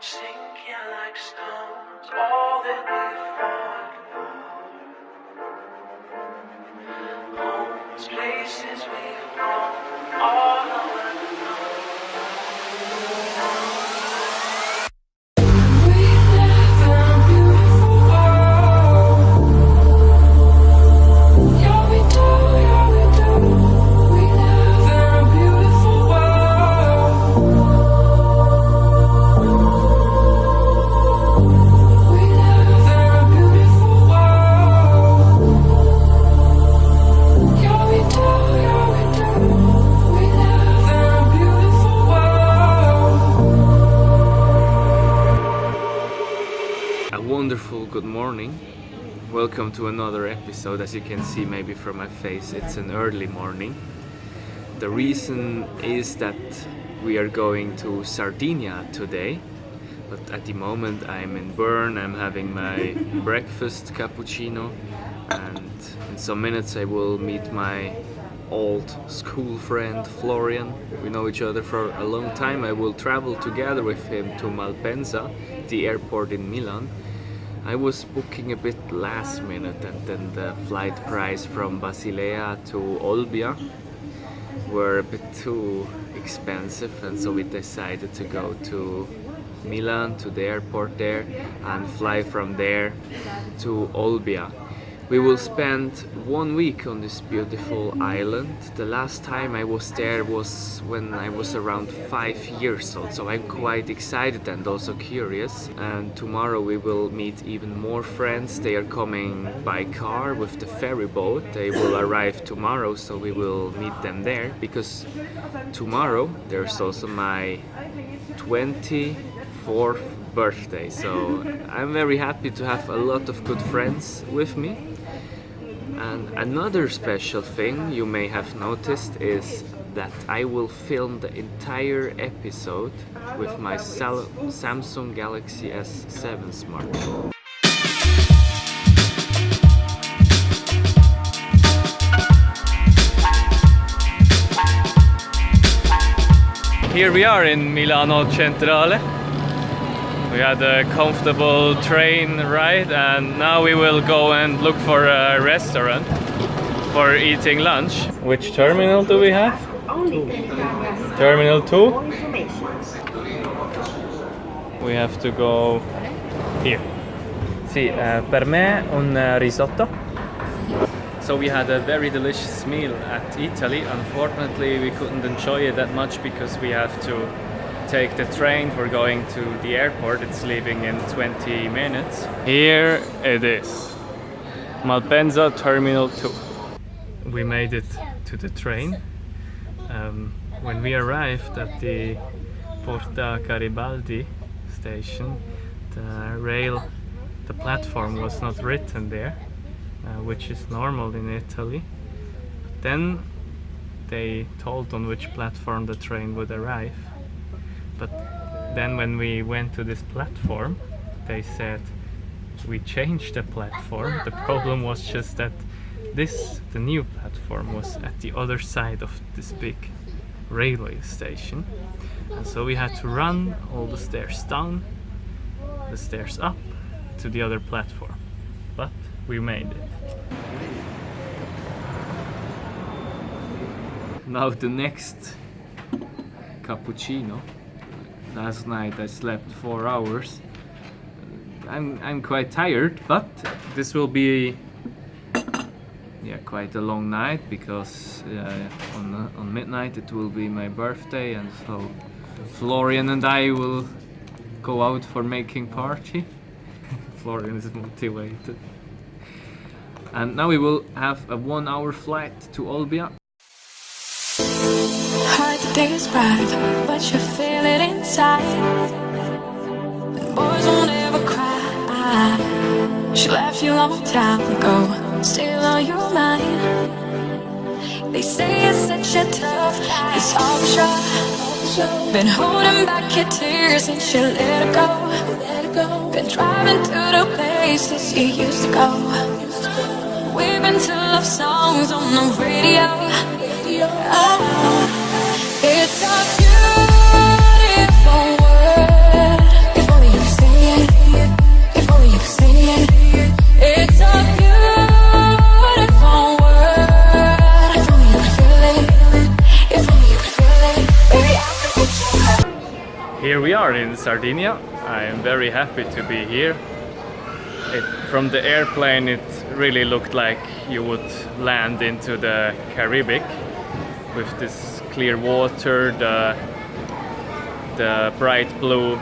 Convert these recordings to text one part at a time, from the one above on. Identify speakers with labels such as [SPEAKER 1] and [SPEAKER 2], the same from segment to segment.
[SPEAKER 1] sinking like stones, all that we fought for. Homes, places we've known, all unknown.
[SPEAKER 2] Wonderful good morning. Welcome to another episode. As you can see maybe from my face, it's an early morning. The reason is that we are going to Sardinia today, but at the moment I'm in Bern. I'm having my breakfast cappuccino, and in some minutes I will meet my old school friend Florian. We know each other for a long time. I will travel together with him to Malpensa, the airport in Milan. I was booking a bit last minute, and then the flight price from Basilea to Olbia were a bit too expensive, and so we decided to go to Milan, to the airport there, and fly from there to Olbia. We will spend 1 week on this beautiful island. The last time I was there was when I was around 5 years old, so I'm quite excited and also curious. And tomorrow we will meet even more friends. They are coming by car with the ferry boat. They will arrive tomorrow, so we will meet them there, because tomorrow there's also my 24th birthday. So I'm very happy to have a lot of good friends with me. And another special thing you may have noticed is that I will film the entire episode with my Samsung Galaxy S7 smartphone. Here we are in Milano Centrale. We had a comfortable train ride, and now we will go and look for a restaurant for eating lunch. Which terminal do we have? Terminal 2? We have to go here. Sì, per me un risotto. So we had a very delicious meal at Italy. Unfortunately, we couldn't enjoy it that much because we have to take the train. We're going to the airport. It's leaving in 20 minutes. Here it is, Malpensa Terminal 2. We made it to the train. When we arrived at the Porta Garibaldi station, the platform was not written there, which is normal in Italy. Then they told on which platform the train would arrive. But then when we went to this platform, they said we changed the platform. The problem was just that the new platform was at the other side of this big railway station. And so we had to run all the stairs down, the stairs up to the other platform. But we made it. Now the next cappuccino. Last night I slept 4 hours. I'm quite tired, but this will be quite a long night, because on midnight it will be my birthday, and so Florian and I will go out for making party. Florian is motivated. And now we will have a 1-hour flight to Olbia.
[SPEAKER 3] Hard to describe, but you feel it inside. And boys won't ever cry. She left you a long time ago, still on your mind. They say it's such a tough, it's all for sure. Been holding back your tears and she let it go. Been driving to the places you used to go. We've been to love songs on the radio. Oh, it's a beautiful world.
[SPEAKER 2] here we are in Sardinia. I am very happy to be here. From the airplane it really looked like you would land into the Caribbean with this clear water, the bright blue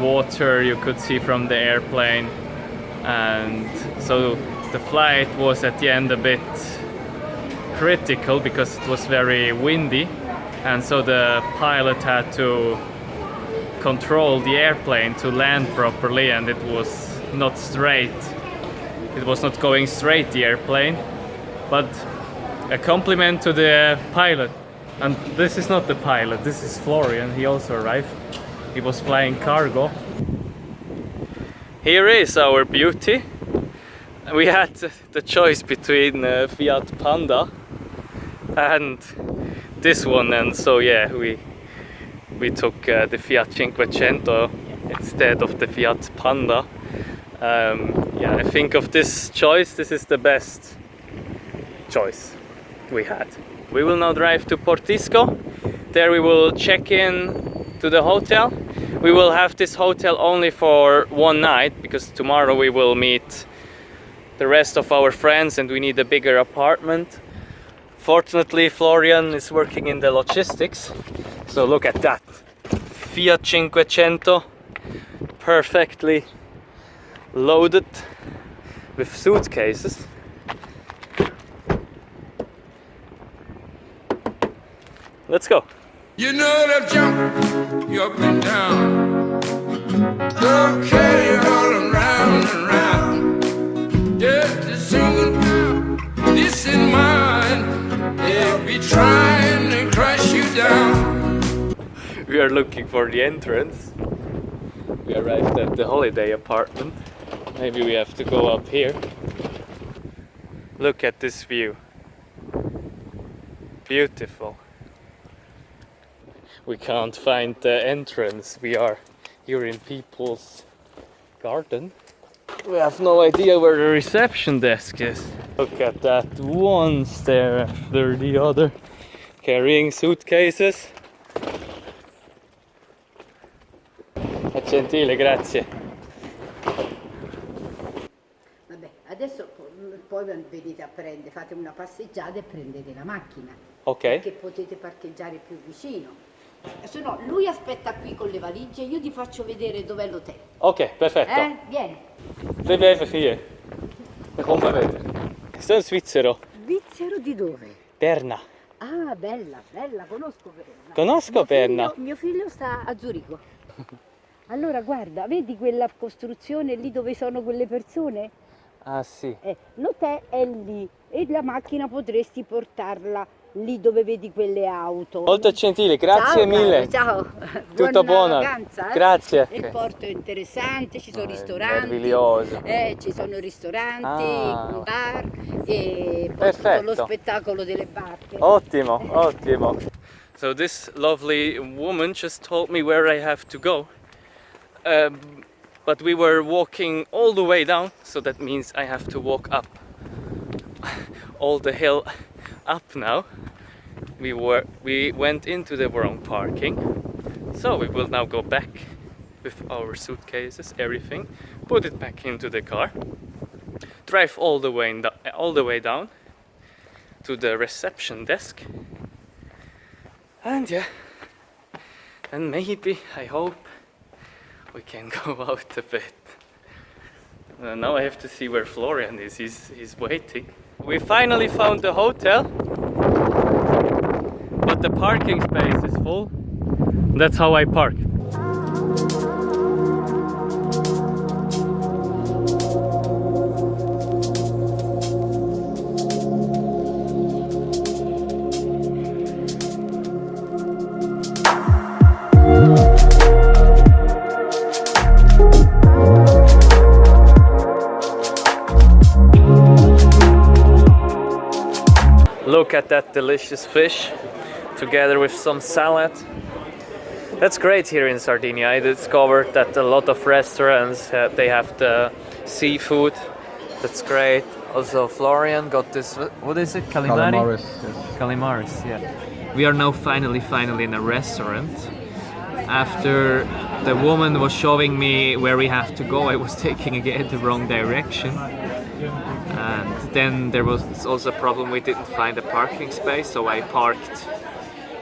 [SPEAKER 2] water you could see from the airplane, and so the flight was at the end a bit critical because it was very windy, and so the pilot had to control the airplane to land properly, and it was not straight. It was not going straight, the airplane, but a compliment to the pilot. And this is not the pilot, this is Florian, he also arrived. He was flying cargo. Here is our beauty. We had the choice between Fiat Panda and this one, and so yeah, we took the Fiat 500 instead of the Fiat Panda. Yeah, I think of this choice, this is the best choice we had. We will now drive to Portisco. There we will check in to the hotel. We will have this hotel only for one night because tomorrow we will meet the rest of our friends and we need a bigger apartment. Fortunately, Florian is working in the logistics. So look at that. Fiat 500, perfectly loaded with suitcases. Let's go.
[SPEAKER 4] You know that jump, you up and down. Okay, all around and round. Just a single now, this is mine. They'll be trying to crush you down.
[SPEAKER 2] We are looking for the entrance. We arrived at the holiday apartment. Maybe we have to go up here. Look at this view. Beautiful. We can't find the entrance. We are here in people's garden. We have no idea where the reception desk is. Look at that, one stair after the other, carrying suitcases. È gentile, grazie.
[SPEAKER 5] Vabbè, adesso poi venite a prendere, fate una passeggiata e prendete la macchina.
[SPEAKER 2] Ok.
[SPEAKER 5] Perché potete parcheggiare più vicino. Se no, lui aspetta qui con le valigie, io ti faccio vedere dov'è l'hotel.
[SPEAKER 2] Ok, perfetto.
[SPEAKER 5] Vieni.
[SPEAKER 2] Bleib einfach hier. Dan kom maar weer. Is dat een Svizzero?
[SPEAKER 5] Svizzero di dove?
[SPEAKER 2] Berna.
[SPEAKER 5] Ah, bella, bella, conosco Berna.
[SPEAKER 2] Conosco Berna.
[SPEAKER 5] Mio figlio sta a Zurigo. Allora, guarda, vedi quella costruzione lì dove sono quelle persone?
[SPEAKER 2] Ah sì.
[SPEAKER 5] L'hotel è lì e la macchina potresti portarla lì dove vedi quelle auto.
[SPEAKER 2] Molto gentile, grazie
[SPEAKER 5] Ciao,
[SPEAKER 2] mille.
[SPEAKER 5] Ciao.
[SPEAKER 2] Tutto buono.
[SPEAKER 5] Vacanza,
[SPEAKER 2] Grazie.
[SPEAKER 5] Il porto è interessante, ci sono ristoranti.
[SPEAKER 2] Meraviglioso.
[SPEAKER 5] Ci sono ristoranti,
[SPEAKER 2] Ah.
[SPEAKER 5] bar e poi
[SPEAKER 2] Perfetto.
[SPEAKER 5] tutto lo spettacolo delle barche.
[SPEAKER 2] Ottimo, ottimo. So this lovely woman just told me where I have to go. But we were walking all the way down, so that means I have to walk up all the hill up now. We went into the wrong parking, so we will now go back with our suitcases, everything, put it back into the car, drive all the way down to the reception desk, and yeah, and maybe, I hope, we can go out a bit. Now I have to see where Florian is. He's waiting. We finally found the hotel, but the parking space is full. That's how I park. Look at that delicious fish together with some salad. That's great here in Sardinia. I discovered that a lot of restaurants they have the seafood. That's great. Also Florian got this, what is it? Calamari?
[SPEAKER 6] Calamaris, yes.
[SPEAKER 2] Calamaris, yeah. We are now finally in a restaurant. after the woman was showing me where we have to go, I was taking again the wrong direction. And then there was also a problem, we didn't find a parking space, so I parked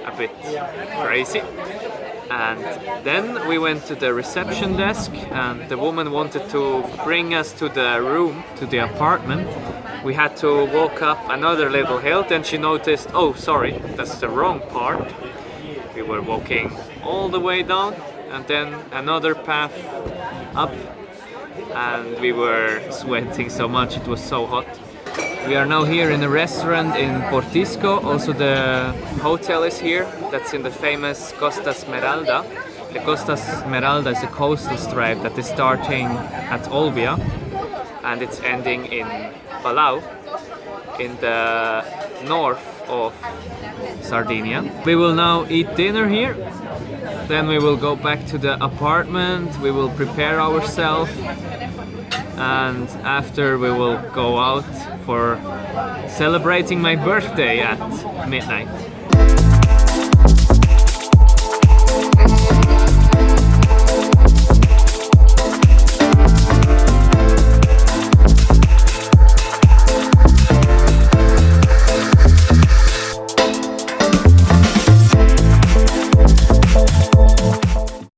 [SPEAKER 2] a bit crazy. And then we went to the reception desk, and the woman wanted to bring us to the room, to the apartment. We had to walk up another little hill, then she noticed, oh sorry, that's the wrong part. We were walking all the way down, and then another path up, and we were sweating so much, it was so hot. We are now here in a restaurant in Portisco. Also the hotel is here, that's in the famous Costa Smeralda. The Costa Smeralda is a coastal stripe that is starting at Olbia and it's ending in Palau, in the north of Sardinia. We will now eat dinner here, then we will go back to the apartment, we will prepare ourselves, and after we will go out for celebrating my birthday at midnight.